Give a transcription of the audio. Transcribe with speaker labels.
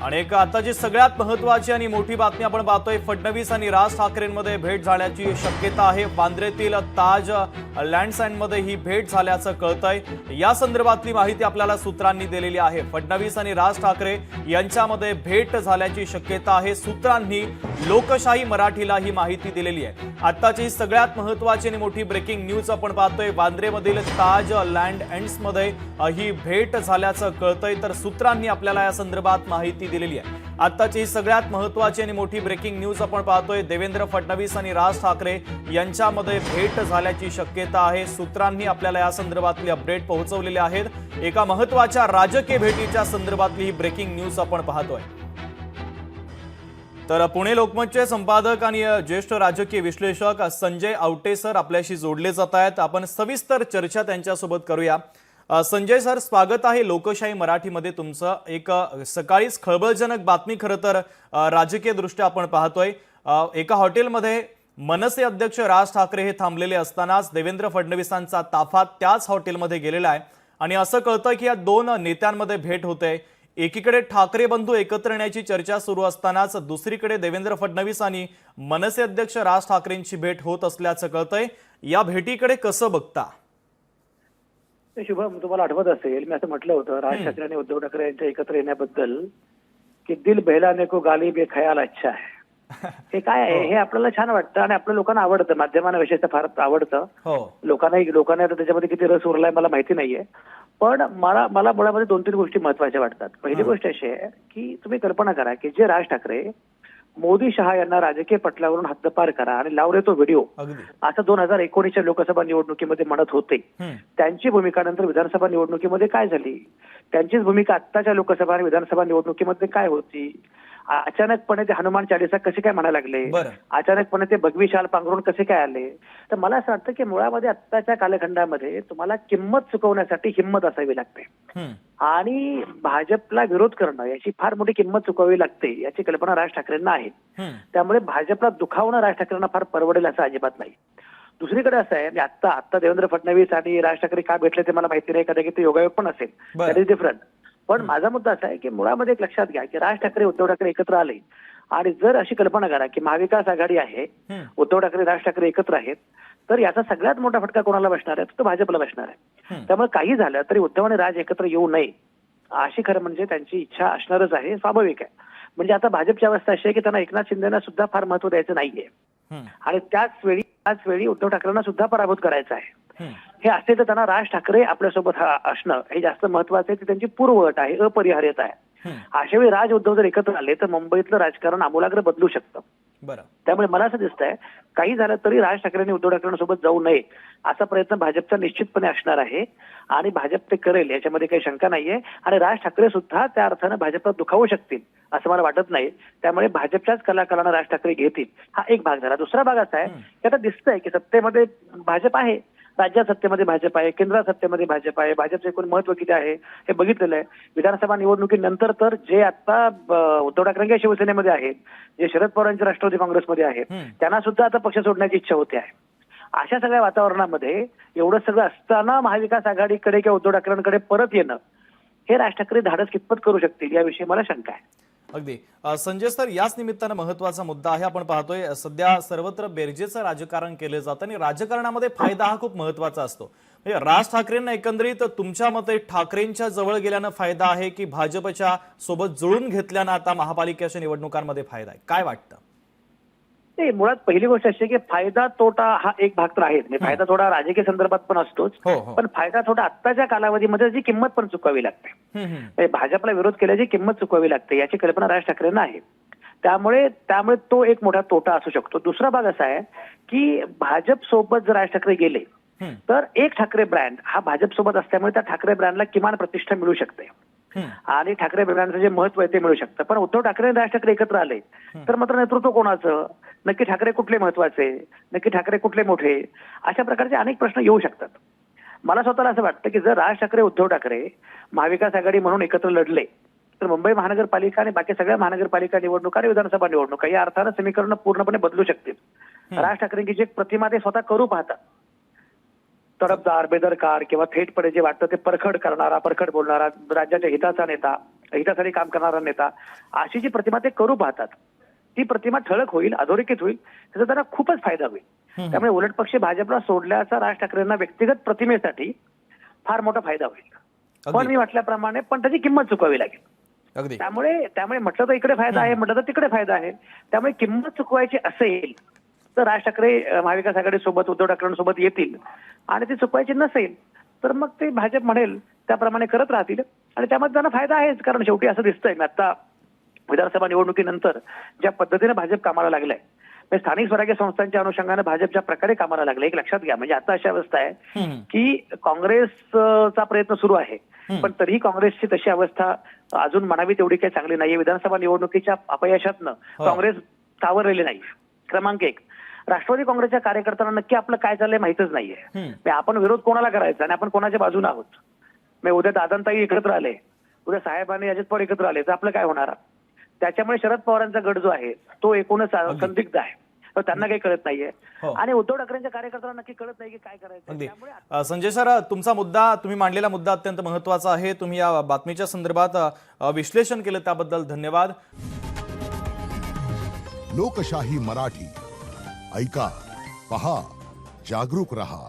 Speaker 1: आणि एक आताची सगळ्यात महत्त्वाची आणि मोठी बातमी आपण पाहतोय, फडणवीस आणि राज ठाकरेंमध्ये भेट झाल्याची शक्यता आहे। वांद्रेतील ताज लँडसँडमध्ये ही भेट झाल्याचं कळतंय। या संदर्भातली माहिती आपल्याला सूत्रांनी दिलेली आहे। फडणवीस आणि राज ठाकरे यांच्यामध्ये भेट झाल्याची शक्यता आहे। सूत्रांनी लोकशाही मराठीला ही माहिती दिलेली आहे। आताची सगळ्यात महत्त्वाची आणि मोठी ब्रेकिंग न्यूज आपण पाहतोय, वांद्रेमधील ताज लँडसँड्समध्ये ही भेट झाल्याचं कळतंय। तर सूत्रांनी आपल्याला या संदर्भात माहिती दिलेली आहे। आताची सगळ्यात महत्त्वाची आणि मोठी ब्रेकिंग न्यूज आपण पाहतोय, देवेंद्र फडणवीस आणि राज ठाकरे यांच्यामध्ये भेट झाल्याची शक्यता आहे। सूत्रांनी आपल्याला या संदर्भातली अपडेट पोहोचवलेले आहेत। एका महत्त्वाच्या राजकीय भेटीच्या संदर्भातली ही ब्रेकिंग न्यूज आपण पाहतोय। तर पुणे लोकमतचे संपादक आणि ज्येष्ठ राजकीय विश्लेषक संजय आवटे सर आपल्याशी जोडले जात आहेत। आपण सविस्तर चर्चा त्यांच्यासोबत करूया। संजय सर, स्वागत आहे लोकशाही मराठीमध्ये तुमचं। एक सकाळीच खळबळजनक बातमी खरं तर राजकीय दृष्ट्या आपण पाहतोय। एका हॉटेलमध्ये मनसे अध्यक्ष राज ठाकरे हे थांबलेले असतानाच देवेंद्र फडणवीसांचा ताफा त्याच हॉटेलमध्ये गेलेला आहे आणि असं कळतं की या दोन नेत्यांमध्ये भेट होते। एकीकडे ठाकरे बंधू एकत्र येण्याची चर्चा सुरू असतानाच दुसरीकडे देवेंद्र फडणवीस आणि मनसे अध्यक्ष राज ठाकरेंची भेट होत असल्याचं कळतंय। या भेटीकडे कसं बघता?
Speaker 2: शुभम, तुम्हाला आठवत असेल मी असं म्हटलं होतं राज ठाकरे आणि उद्धव ठाकरे यांच्या एकत्र येण्याबद्दल की दिल बहलाने को गालिब ये ख्याल अच्छा है। हे काय आहे, हे आपल्याला छान वाटतं आणि आपल्या लोकांना आवडतं, माध्यमांना विशेषतः फार आवडतं। लोकांना त्याच्यामध्ये किती रस उरलाय मला माहिती नाहीये, पण मला मुळामध्ये 2-3 गोष्टी महत्वाच्या वाटतात। पहिली गोष्ट अशी आहे की तुम्ही कल्पना करा की जे राज ठाकरे मोदी शहा यांना राजकीय पटलावरून हद्दपार करा आणि लावले तो व्हिडिओ असं 2019च्या लोकसभा निवडणुकीमध्ये म्हणत होते, त्यांची भूमिका नंतर विधानसभा निवडणुकीमध्ये काय झाली, त्यांचीच भूमिका आत्ताच्या लोकसभा आणि विधानसभा निवडणुकीमध्ये काय होती, अचानकपणे ते हनुमान चालीसा कसे काय म्हणायला लागले, अचानकपणे ते भगवी शाल पांघरून कसे काय आले। तर मला असं वाटतं की मुळामध्ये आत्ताच्या कालखंडामध्ये तुम्हाला किंमत चुकवण्यासाठी हिंमत असावी लागते आणि भाजपला विरोध करणं याची फार मोठी किंमत चुकवावी लागते, याची कल्पना राज ठाकरेंना आहे। त्यामुळे भाजपला दुखावणं राज ठाकरेंना फार परवडेल असं अजिबात नाही। दुसरीकडे असं आहे, आता देवेंद्र फडणवीस आणि राज ठाकरे का भेटले ते मला माहिती नाही, कदाचित ते योगायोग पण असेल, दॅट इज डिफरंट। पण माझा मुद्दा असा आहे की मुळामध्ये एक लक्षात घ्या की राज ठाकरे उद्धव ठाकरे एकत्र आले आणि जर अशी कल्पना करा की महाविकास आघाडी आहे, उद्धव ठाकरे राज ठाकरे एकत्र आहेत, तर याचा सगळ्यात मोठा फटका कोणाला बसणार आहे, तो भाजपला बसणार आहे। त्यामुळे काही झालं तरी उद्धव आणि राज एकत्र येऊ नये अशी खरं म्हणजे त्यांची इच्छा असणारच आहे, स्वाभाविक आहे। म्हणजे आता भाजपची अवस्था अशी आहे की त्यांना एकनाथ शिंदेना सुद्धा फार महत्व द्यायचं नाहीये आणि त्याच वेळी उद्धव ठाकरेंना सुद्धा पराभूत करायचं आहे। हे असते तर त्यांना राज ठाकरे आपल्यासोबत असणं हे जास्त महत्वाचं आहे, ती त्यांची पूर्वअट आहे, अपरिहार्यता आहे। अशा वेळी राज उद्धव जर एकत्र आले तर मुंबईतलं राजकारण आमूलाग्र बदलू शकतं। त्यामुळे मला असं दिसतंय काही झालं तरी राज ठाकरेंनी उद्धव ठाकरेंसोबत जाऊ नये असा प्रयत्न भाजपचा निश्चितपणे असणार आहे आणि भाजप ते करेल याच्यामध्ये काही शंका नाहीये आणि राज ठाकरे सुद्धा त्या अर्थानं भाजपला दुखावू शकतील असं मला वाटत नाही। त्यामुळे भाजपच्याच कलाकारांना राज ठाकरे घेतील, हा एक भाग झाला। दुसरा भाग असा आहे की आता दिसतंय की सत्तेमध्ये भाजप आहे, राज्यात सत्तेमध्ये भाजप आहे, केंद्रात सत्तेमध्ये भाजप आहे, भाजपचं एकूण महत्व किती आहे हे बघितलेलं आहे। विधानसभा निवडणुकीनंतर तर जे आता उद्धव ठाकरेंच्या शिवसेनेमध्ये आहेत, जे शरद पवारांच्या राष्ट्रवादी काँग्रेसमध्ये आहेत, त्यांना सुद्धा आता पक्ष सोडण्याची इच्छा होते आहे। अशा सगळ्या वातावरणामध्ये एवढं सगळं असताना महाविकास आघाडीकडे किंवा उद्धव ठाकरेंकडे परत येणं हे राज ठाकरे धाडस कितपत करू शकतील याविषयी मला शंका आहे।
Speaker 1: अगदी संजय सर, याच निमित्तानं महत्त्वाचा मुद्दा आहे। आपण पाहतोय सध्या सर्वत्र बेरजेचं राजकारण केलं जातं आणि राजकारणामध्ये फायदा हा खूप महत्त्वाचा असतो। म्हणजे राज ठाकरेंना एकंदरीत तुमच्या मते ठाकरेंच्या जवळ गेल्यानं फायदा आहे की भाजपच्या सोबत जुळून घेतल्यानं आता महापालिकेच्या निवडणुकांमध्ये फायदा आहे, काय वाटतं?
Speaker 2: मुळात पहिली गोष्ट अशी की फायदा तोटा हा एक भाग तर आहेच, म्हणजे फायदा थोडा राजकीय संदर्भात पण असतोच, पण फायदा थोडा आत्ताच्या कालावधीमध्ये जी किंमत पण चुकवावी लागते, भाजपला विरोध केल्याची किंमत चुकवावी लागते याची कल्पना राज ठाकरेंना आहे। त्यामुळे तो एक मोठा तोटा असू शकतो। दुसरा भाग असा आहे की भाजप सोबत जर राज ठाकरे गेले तर एक ठाकरे ब्रँड हा भाजप सोबत असल्यामुळे त्या ठाकरे ब्रँडला किमान प्रतिष्ठा मिळू शकते आणि ठाकरे ब्रँडचं जे महत्व आहे ते मिळू शकतं। पण उद्धव ठाकरे आणि राज ठाकरे एकत्र आले तर मात्र नेतृत्व कोणाचं, नक्की ठाकरे कुठले महत्वाचे, नक्की ठाकरे कुठले मोठे, अशा प्रकारचे अनेक प्रश्न येऊ शकतात। मला स्वतःला असं वाटतं की जर राज ठाकरे उद्धव ठाकरे महाविकास आघाडी म्हणून एकत्र लढले तर मुंबई महानगरपालिका आणि बाकी सगळ्या महानगरपालिका निवडणुका आणि विधानसभा निवडणुका या अर्थानं समीकरण पूर्णपणे बदलू शकतील। राज ठाकरेंची जी प्रतिमा ते स्वतः करू पाहतात, तडफदार, बेदरकार किंवा थेटपणे जे वाटतं ते परखड करणारा, परखड बोलणारा, राज्याच्या हिताचा नेता, हितासाठी काम करणारा नेता, अशी जी प्रतिमा ते करू पाहतात, ती प्रतिमा ठळक होईल, अधोरेखित होईल, त्याचा त्यांना खूपच फायदा होईल. त्यामुळे उलट पक्षी भाजपला सोडल्याचा राज ठाकरेंना व्यक्तिगत प्रतिमेसाठी फार मोठा फायदा होईल. पण
Speaker 1: अगदी.
Speaker 2: मी म्हटल्याप्रमाणे पण त्याची किंमत चुकवावी लागेल.
Speaker 1: अगदी.
Speaker 2: त्यामुळे म्हटलं तर इकडे फायदा आहे, म्हटलं तर तिकडे फायदा आहे. त्यामुळे किंमत चुकवायची असेल तर राज ठाकरे महाविकास आघाडी सोबत, उद्धव ठाकरेंसोबत येतील, आणि ती चुकवायची नसेल तर मग ते भाजप म्हणेल त्याप्रमाणे करत राहतील, आणि त्यामध्ये त्यांना फायदा आहेच. कारण शेवटी असं दिसतंय मी आता विधानसभा निवडणुकीनंतर ज्या पद्धतीने भाजप कामाला लागलाय, म्हणजे स्थानिक स्वराज्य संस्थांच्या अनुषंगाने भाजप ज्या प्रकारे कामाला लागले, एक लक्षात घ्या, म्हणजे आता अशी अवस्था आहे की काँग्रेसचा प्रयत्न सुरू आहे, पण तरीही काँग्रेसची तशी अवस्था अजून म्हणावी तेवढी काही चांगली नाहीये. विधानसभा निवडणुकीच्या अपयशातनं काँग्रेस सावरलेली नाही. क्रमांक 1, राष्ट्रवादी काँग्रेसच्या कार्यकर्त्यांना नक्की आपलं काय चाललंय माहितच नाहीये. म्हणजे आपण विरोध कोणाला करायचा आणि आपण कोणाच्या बाजूने आहोत. म्हणजे उद्या दादांताई एकत्र आले, उद्या साहेब आणि अजित पवार एकत्र आले तर आपलं काय होणार. त्याच्यामुळे शरद पवारांचा गट जो आहे तो एकूणच संदिग्ध आहे. तर त्यांना काही कळत नाहीये, आणि उद्धव ठाकरेंच्या कार्यकर्त्यांना नक्की कळत नाही की काय करायचं.
Speaker 1: अगदी.
Speaker 2: त्यामुळे
Speaker 1: संजय सर, तुमचा मुद्दा, तुम्ही मांडलेला मुद्दा अत्यंत महत्त्वाचा आहे. तुम्ही या बातमीच्या संदर्भात विश्लेषण केलं त्याबद्दल धन्यवाद.
Speaker 3: लोकशाही मराठी ऐका, पहा, जागरूक रहा.